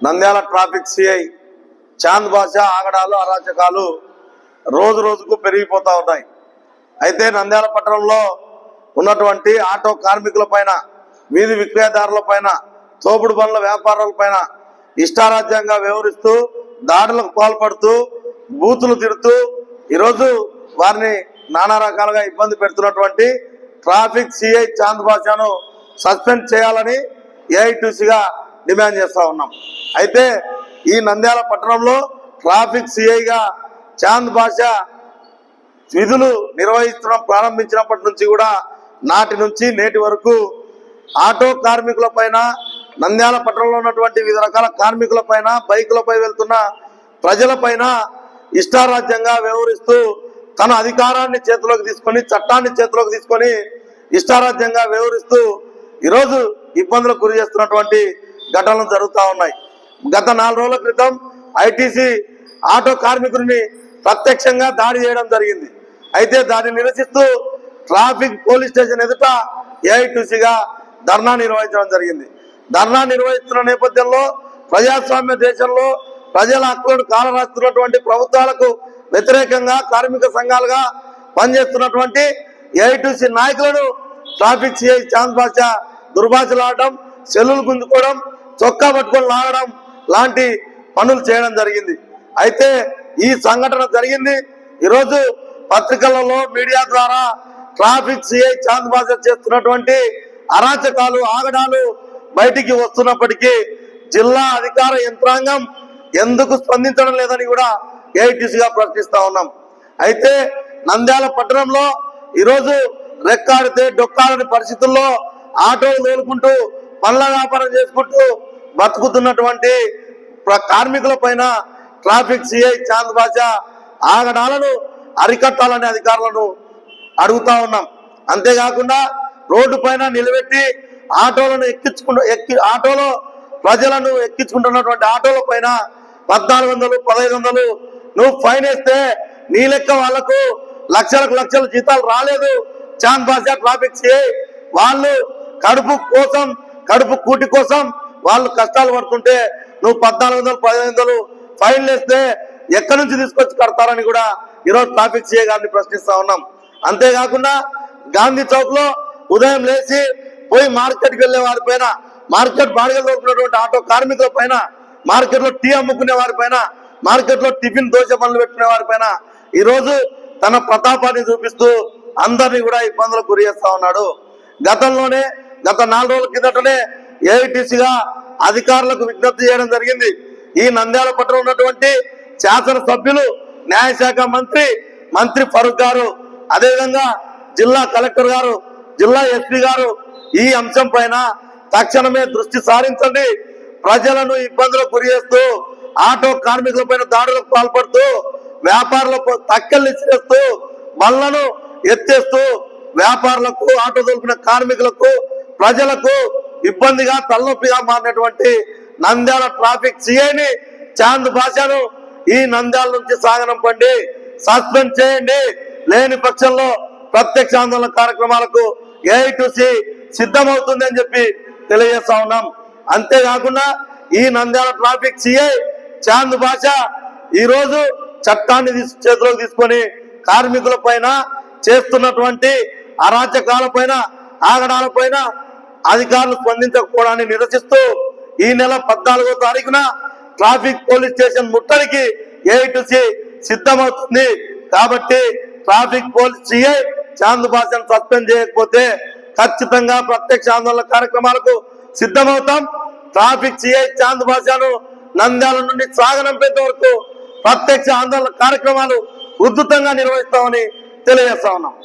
Nandyal traffic CI Chand Basha ఆగడాలు అరాచకాలు రోజు రోజుకు పెరిగిపోతూ ఉన్నాయి. అయితే నంద్యాల పట్టణంలో ఉన్నటువంటి ఆటో కార్మికుల పైన, వీధి విక్రయదారుల పైన, తోపుడు బండ్ల వ్యాపారుల పైన ఇష్టారాజ్యంగా వ్యవహరిస్తూ దాడులకు పాల్పడుతూ బూతులు తిడుతూ ఈరోజు వారిని నానా రకాలుగా ఇబ్బంది పెడుతున్నటువంటి ట్రాఫిక్ సిఐ చాంద్ బాషాను సస్పెండ్ చేయాలని ఏఐటీసీగా డిమాండ్ చేస్తూ ఉన్నాం. అయితే ఈ నంద్యాల పట్టణంలో ట్రాఫిక్ సిఐగా చాంద్ బాషా విధులు నిర్వహించడం ప్రారంభించినప్పటి నుంచి కూడా నాటి నుంచి నేటి వరకు ఆటో కార్మికుల పైన, నంద్యాల పట్టణంలో ఉన్నటువంటి వివిధ రకాల కార్మికుల పైన, బైకులపై వెళ్తున్న ప్రజల పైన ఇష్టారాజ్యంగా వ్యవహరిస్తూ తన అధికారాన్ని చేతిలోకి తీసుకొని, చట్టాన్ని చేతిలోకి తీసుకొని ఇష్టారాజ్యంగా వ్యవహరిస్తూ ఈరోజు ఇబ్బందులకు గురి చేస్తున్నటువంటి ఘటనలు జరుగుతూ ఉన్నాయి. గత 4 రోజుల క్రితం ఐటీసీ ఆటో కార్మికుడిని ప్రత్యక్షంగా దాడి చేయడం జరిగింది. అయితే దాన్ని నిరసిస్తూ ట్రాఫిక్ పోలీస్ స్టేషన్ ఎదుట ఏఐటీసీగా ధర్నా నిర్వహించడం జరిగింది. ధర్నా నిర్వహిస్తున్న నేపథ్యంలో ప్రజాస్వామ్య దేశంలో ప్రజల హక్కులను కాలరాస్తున్నటువంటి ప్రభుత్వాలకు వ్యతిరేకంగా కార్మిక సంఘాలుగా పనిచేస్తున్నటువంటి ఏఐటీసీ నాయకులను ట్రాఫిక్ సిఐ చాంద్ బాషా దుర్భాషలాడడం, సెల్లులు గుంజుకోవడం, చొక్కా పట్టుకొని లాగడం లాంటి పనులు చేయడం జరిగింది. అయితే ఈ సంఘటన జరిగింది. ఈరోజు పత్రికలలో, మీడియా ద్వారా ట్రాఫిక్ సిఐ చాంద్ బాషా చేస్తున్నటువంటి అరాచకాలు, ఆగడాలు బయటికి వస్తున్నప్పటికీ జిల్లా అధికార యంత్రాంగం ఎందుకు స్పందించడం లేదని కూడా ఏఐటీసీగా ప్రశ్నిస్తా ఉన్నాం. అయితే నంద్యాల పట్టణంలో ఈరోజు రెక్కాడితే డొక్కాడని పరిస్థితుల్లో ఆటోలు తోలుకుంటూ పనుల వ్యాపారం చేసుకుంటూ బతుకుతున్నటువంటి కార్మికుల పైన ట్రాఫిక్ సిఐ చాంద్ బాషా ఆగడాలను అరికట్టాలనే అధికారులను అడుగుతా ఉన్నాం. అంతేకాకుండా రోడ్డు పైన నిలబెట్టి ఆటోలను ఆటోలో ప్రజలను ఎక్కించుకుంటున్నటువంటి ఆటోల పైన 1400, 1500 నువ్వు ఫైన్ వేస్తే నీ లెక్క వాళ్లకు లక్షలకు లక్షల జీతాలు రాలేదు. చాంద్ బాషా ట్రాఫిక్ సిఐ వాళ్ళు కడుపు కోసం, కడుపు కూటి కోసం వాళ్ళు కష్టాలు పడుతుంటే నువ్వు 1400, 1500 ఫైన్లు వేస్తే ఎక్కడి నుంచి తీసుకొచ్చి కడతారని కూడా ఈరోజు ట్రాఫిక్ సిఐ గారిని ప్రశ్నిస్తా ఉన్నాం. అంతేకాకుండా గాంధీ చౌక్ లో ఉదయం లేచి పోయి మార్కెట్కి వెళ్లే వారి పైన, మార్కెట్ బాడిగలు దొరుకుతున్నటువంటి ఆటో కార్మికుల పైన, మార్కెట్ లో టీ అమ్ముకునే వారి పైన, మార్కెట్ లో టిఫిన్ దోశ పనులు పెట్టుకునే వారి పైన ఈరోజు తన ప్రతాపాన్ని చూపిస్తూ అందరినీ కూడా ఇబ్బందులకు గురి చేస్తా ఉన్నాడు. గతంలోనే గత 4 రోజుల కిందటనే ఏఐటీసీగా అధికారులకు విజ్ఞప్తి చేయడం జరిగింది. ఈ నంద్యాల పట్టణంలో ఉన్నటువంటి శాసనసభ్యులు, న్యాయశాఖ మంత్రి ఫరూక్ గారు, అదేవిధంగా జిల్లా కలెక్టర్ గారు, జిల్లా ఎస్పీ గారు ఈ అంశం పైన తక్షణమే దృష్టి సారించండి. ప్రజలను ఇబ్బందులకు గురి చేస్తూ ఆటో కార్మికుల పైన దాడులకు పాల్పడుతూ వ్యాపారులకు తక్కల్ని చేస్తూ బళ్లను ఎత్తేస్తూ వ్యాపారులకు, ఆటో దొరికిన కార్మికులకు, ప్రజలకు ఇబ్బందిగా, తలనొప్పిగా మారినటువంటి నంద్యాల ట్రాఫిక్ సిఐని చాంద్ బాషాను ఈ నంద్యాల నుంచి సాగనంపండి, సస్పెండ్ చేయండి. లేని పక్షంలో ప్రత్యక్ష ఆందోళన కార్యక్రమాలకు ఏఐటీసీ సిద్ధమవుతుంది అని చెప్పి తెలియజేస్తా ఉన్నాం. అంతేకాకుండా ఈ నంద్యాల ట్రాఫిక్ సిఐ చాంద్ బాషా ఈరోజు చట్టాన్ని చేతిలోకి తీసుకొని కార్మికుల పైన చేస్తున్నటువంటి అరాచకాల పైన, ఆగడాల పైన అధికారులు స్పందించకపోవడాన్ని నిరసిస్తూ ఈ నెల 14వ తారీఖున ట్రాఫిక్ పోలీస్ స్టేషన్ ముట్టడికి ఏఐటీసీ సిద్ధమవుతుంది. కాబట్టి ట్రాఫిక్ పోలీస్ సిఐ చాంద్ బాషాను సస్పెండ్ చేయకపోతే ఖచ్చితంగా ప్రత్యక్ష ఆందోళన కార్యక్రమాలకు సిద్ధమవుతాం. ట్రాఫిక్ సిఐ చాంద్ బాషాను నంద్యాల నుండి సాగనంపేంత వరకు ప్రత్యక్ష ఆందోళన కార్యక్రమాలు ఉధృతంగా నిర్వహిస్తామని తెలియజేస్తా ఉన్నాం.